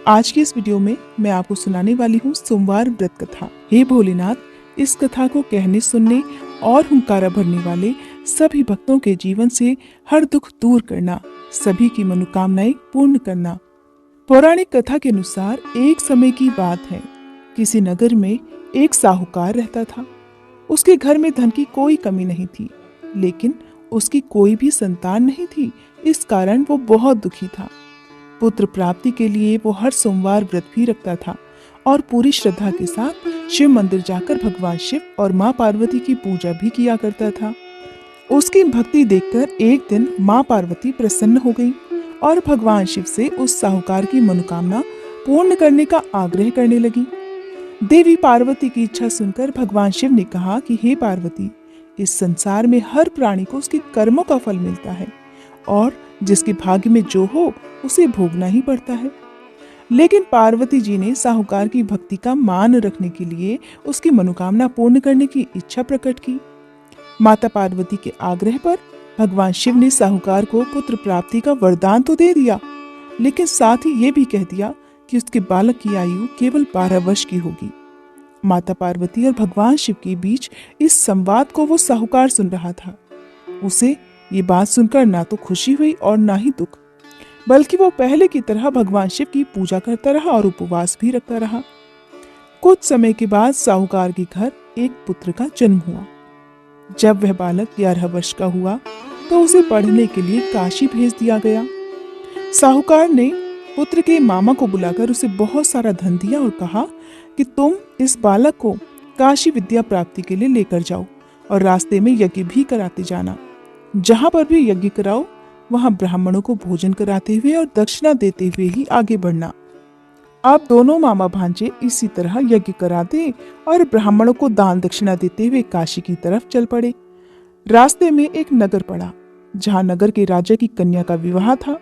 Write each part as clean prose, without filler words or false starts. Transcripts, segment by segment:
आज की इस वीडियो में मैं आपको सुनाने वाली हूँ सोमवार व्रत कथा। हे भोलेनाथ, इस कथा को कहने सुनने और हुंकारा भरने वाले सभी भक्तों के जीवन से हर दुख दूर करना, सभी की मनोकामनाएं पूर्ण करना। पौराणिक कथा के अनुसार एक समय की बात है, किसी नगर में एक साहूकार रहता था। उसके घर में धन की कोई कमी नहीं थी, लेकिन उसकी कोई भी संतान नहीं थी। इस कारण वो बहुत दुखी था। पुत्र प्राप्ति के लिए वो हर सोमवार व्रत भी रखता था और पूरी श्रद्धा के साथ शिव मंदिर जाकर भगवान शिव और माँ पार्वती की पूजा भी किया करता था। उसकी भक्ति देखकर एक दिन माँ पार्वती प्रसन्न हो गई और भगवान शिव से उस साहूकार की मनोकामना पूर्ण करने का आग्रह करने लगी। देवी पार्वती की इच्छा सुनकर भगवान शिव ने कहा कि हे पार्वती, इस संसार में हर प्राणी को उसके कर्मों का फल मिलता है और जिसके भाग्य में जो हो उसे भोगना ही पड़ता है। लेकिन पार्वती जी ने साहूकार की भक्ति का मान रखने के लिए उसकी मनोकामना पूर्ण करने की इच्छा प्रकट की। माता पार्वती के आग्रह पर भगवान शिव ने साहूकार को पुत्र प्राप्ति का वरदान तो दे दिया, लेकिन साथ ही ये भी कह दिया कि उसके बालक की आयु केवल 12 वर्ष की होगी। माता पार्वती और भगवान शिव के बीच इस संवाद को वो साहूकार सुन रहा था। उसे ये बात सुनकर ना तो खुशी हुई और ना ही दुख, बल्कि वो पहले की तरह भगवान शिव की पूजा करता रहा और उपवास भी रखता रहा। कुछ समय के बाद साहूकार के घर एक पुत्र का जन्म हुआ। जब वह बालक 11 वर्ष का हुआ तो उसे पढ़ने के लिए काशी भेज दिया गया। साहूकार ने पुत्र के मामा को बुलाकर उसे बहुत सारा धन दिया और कहा कि तुम इस बालक को काशी विद्या प्राप्ति के लिए लेकर जाओ और रास्ते में यज्ञ भी कराते जाना। जहां पर भी यज्ञ कराओ वहां ब्राह्मणों को भोजन कराते हुए और दक्षिणा देते हुए ही आगे बढ़ना। आप दोनों मामा भांजे इसी तरह यज्ञ कराते और ब्राह्मणों को दान दक्षिणा देते हुए काशी की तरफ चल पड़े। रास्ते में एक नगर पड़ा, जहां नगर के राजा की कन्या का विवाह था।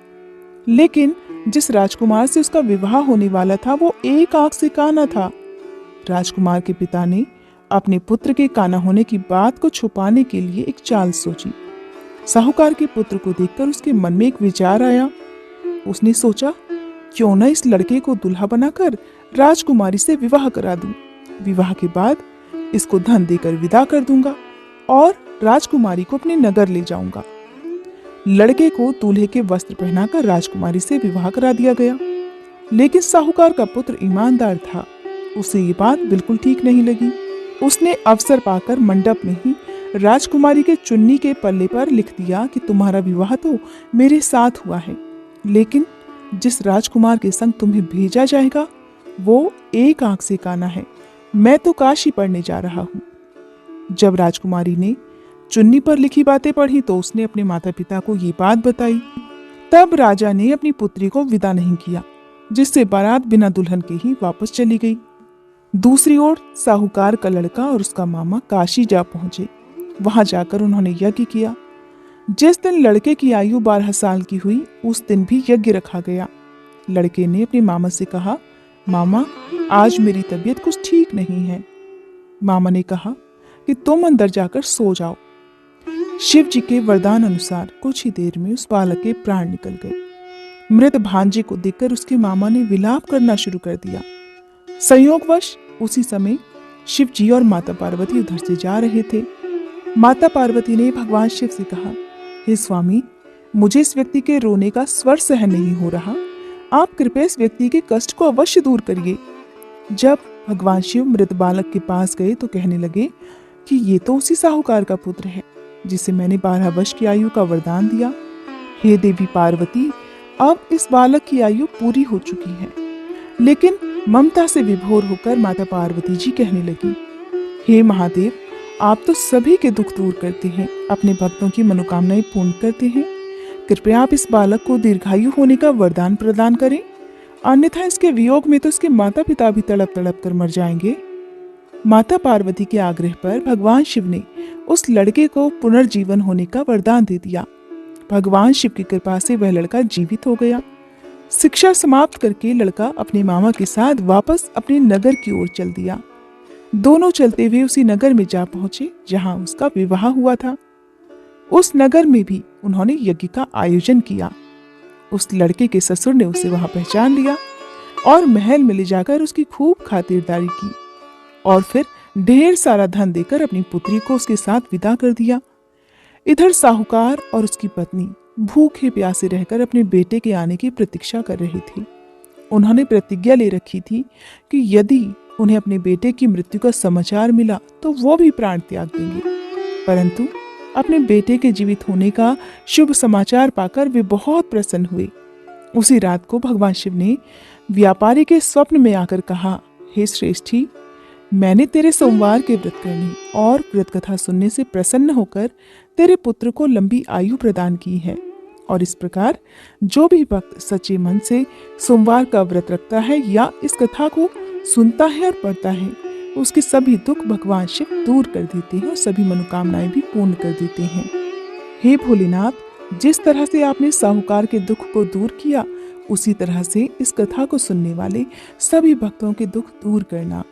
लेकिन जिस राजकुमार से उसका विवाह होने वाला था वो एक आंख से काना था। राजकुमार के पिता ने अपने पुत्र के काना होने की बात को छुपाने के लिए एक चाल सोची। साहूकार के पुत्र को देखकर उसके मन में एक विचार आया। उसने सोचा, क्यों न इस लड़के को दुल्हा बनाकर राजकुमारी से विवाह करा दूं। विवाह के बाद इसको धन देकर विदा कर दूंगा और राजकुमारी को अपने नगर ले जाऊंगा। लड़के को दूल्हे के वस्त्र पहनाकर राजकुमारी से विवाह करा दिया गया। लेकिन साहूकार का पुत्र ईमानदार था, उसे ये बात बिल्कुल ठीक नहीं लगी। उसने अवसर पाकर मंडप में ही राजकुमारी के चुन्नी के पल्ले पर लिख दिया कि तुम्हारा विवाह तो मेरे साथ हुआ है, लेकिन जिस राजकुमार के संग तुम्हें भेजा जाएगा वो एक आंख से काना है। मैं तो काशी पढ़ने जा रहा हूँ। जब राजकुमारी ने चुन्नी पर लिखी बातें पढ़ी तो उसने अपने माता पिता को ये बात बताई। तब राजा ने अपनी पुत्री को विदा नहीं किया, जिससे बारात बिना दुल्हन के ही वापस चली गई। दूसरी ओर साहूकार का लड़का और उसका मामा काशी जा पहुंचे। वहां जाकर उन्होंने यज्ञ किया। जिस दिन लड़के की आयु 12 साल की हुई उस दिन भी यज्ञ रखा गया। लड़के ने अपने मामा से कहा, मामा, आज मेरी तबीयत कुछ ठीक नहीं है। मामा ने कहा कि तुम अंदर जाकर सो जाओ। शिव जी के वरदान अनुसार कुछ ही देर में उस बालक के प्राण निकल गए। मृत भांजे को देखकर उसके मामा ने विलाप करना शुरू कर दिया। संयोगवश उसी समय शिव जी और माता पार्वती उधर से जा रहे थे। माता पार्वती ने भगवान शिव से कहा, हे स्वामी, मुझे इस व्यक्ति के रोने का स्वर सहन नहीं हो रहा। आप कृपया इस व्यक्ति के कष्ट को अवश्य दूर करिए। जब भगवान शिव मृत बालक के पास गए तो कहने लगे कि ये तो उसी साहूकार का पुत्र है जिसे मैंने 12 वर्ष की आयु का वरदान दिया। हे देवी पार्वती, अब इस बालक की आयु पूरी हो चुकी है। लेकिन ममता से विभोर होकर माता पार्वती जी कहने लगी, हे महादेव, आप तो सभी के दुख दूर करते हैं, अपने भक्तों की मनोकामनाएं पूर्ण करते हैं। कृपया आप इस बालक को दीर्घायु होने का वरदान प्रदान करें, अन्यथा इसके वियोग में तो इसके माता पिता भी तड़प तड़प कर मर जाएंगे। माता पार्वती के आग्रह पर भगवान शिव ने उस लड़के को पुनर्जीवन होने का वरदान दे दिया। भगवान शिव की कृपा से वह लड़का जीवित हो गया। शिक्षा समाप्त करके लड़का अपने मामा के साथ वापस अपने नगर की ओर चल दिया। दोनों चलते हुए उसी नगर में जा पहुंचे जहां उसका विवाह हुआ था। उस नगर में भी उन्होंने यज्ञ का आयोजन किया। उस लड़के के ससुर ने उसे वहां पहचान लिया। और महल में ले जाकर उसकी खूब खातिरदारी की और फिर ढेर सारा धन देकर अपनी पुत्री को उसके साथ विदा कर दिया। इधर साहूकार और उसकी पत्नी भूखे प्यासे रहकर अपने बेटे के आने की प्रतीक्षा कर रहे थे। उन्होंने प्रतिज्ञा ले रखी थी कि यदि उन्हें अपने बेटे की मृत्यु का समाचार मिला तो वो भी प्राण त्याग देंगे। परंतु अपने बेटे के जीवित होने का शुभ समाचार पाकर वे बहुत प्रसन्न हुए। उसी रात को भगवान शिव ने व्यापारी के स्वप्न में आकर कहा, हे श्रेष्ठी, मैंने तेरे सोमवार के व्रत करने और व्रत कथा सुनने से प्रसन्न होकर तेरे पुत्र को लंबी आयु प्रदान की है। और इस प्रकार जो भी भक्त सच्चे मन से सोमवार का व्रत रखता है या इस कथा को सुनता है और पढ़ता है, उसके सभी दुख भगवान शिव दूर कर देते हैं और सभी मनोकामनाएं भी पूर्ण कर देते हैं। हे भोलेनाथ, जिस तरह से आपने साहूकार के दुख को दूर किया, उसी तरह से इस कथा को सुनने वाले सभी भक्तों के दुख दूर करना।